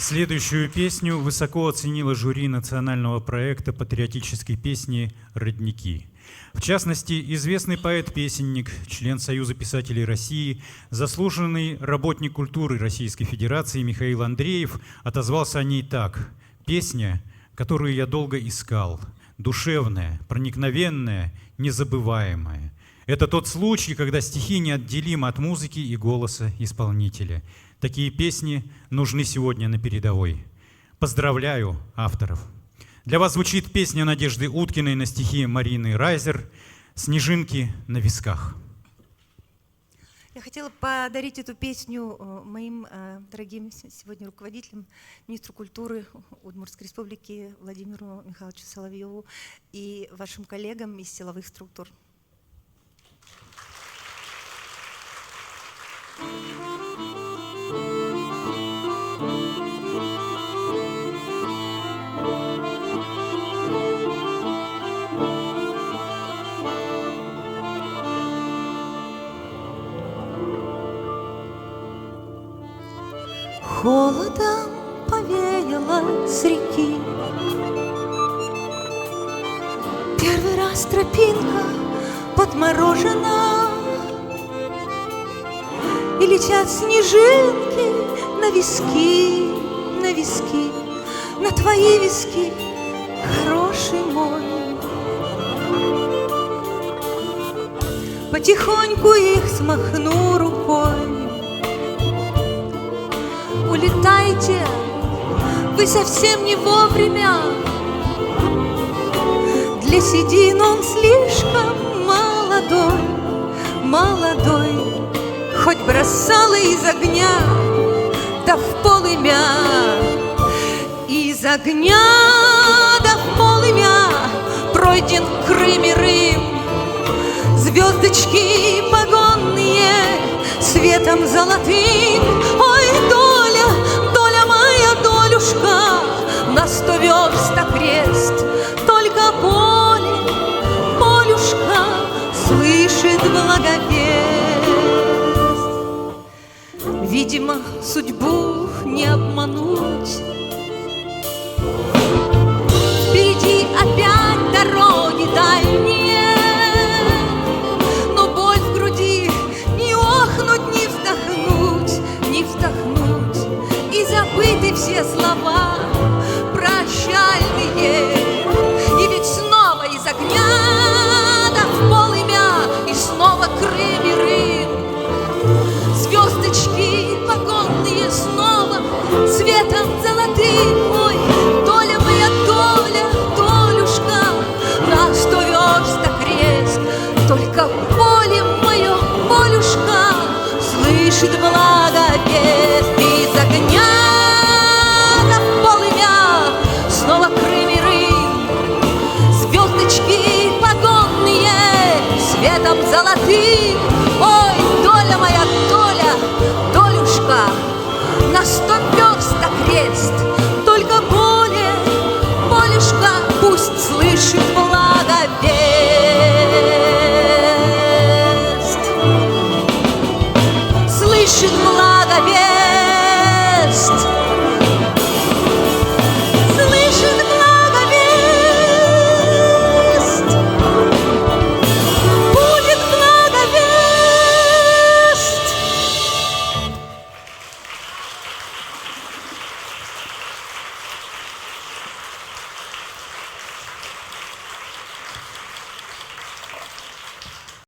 Следующую песню высоко оценило жюри национального проекта патриотической песни «Родники». В частности, известный поэт-песенник, член Союза писателей России, заслуженный работник культуры Российской Федерации Михаил Андреев отозвался о ней так: «Песня, которую я долго искал, душевная, проникновенная, незабываемая. Это тот случай, когда стихи неотделимы от музыки и голоса исполнителя. Такие песни нужны сегодня на передовой. Поздравляю авторов!» Для вас звучит песня Надежды Уткиной на стихи Марины Райзер «Снежинки на висках». Я хотела подарить эту песню моим дорогим сегодня руководителям, министру культуры Удмуртской республики Владимиру Михайловичу Соловьеву и вашим коллегам из силовых структур. Холодом повеяло с реки. Первый раз тропинка подморожена, и летят снежинки на виски, на виски, на твои виски, хороший мой. Потихоньку их смахну рукой. Улетайте, вы совсем не вовремя. Для седин он слишком молодой, молодой. Хоть бросала из огня, да в полымя. Из огня, да в полымя пройден Крым и Рим. Звездочки погонные светом золотым. Ой, доля, доля моя, долюшка, на 100 верст окрест. Только поле, полюшка, слышит благовесть. Видимо, судьбу не обмануть. Впереди опять дороги дальние, но боль в груди не охнуть, не вздохнуть, не вздохнуть. И забыты все слова прощальные. И ведь снова из огня, да в полымя, и снова Крым и Рым. Звездочки погонные снова светом золотым. Ой, доля моя, доля, долюшка, на 100 верст окрест. Только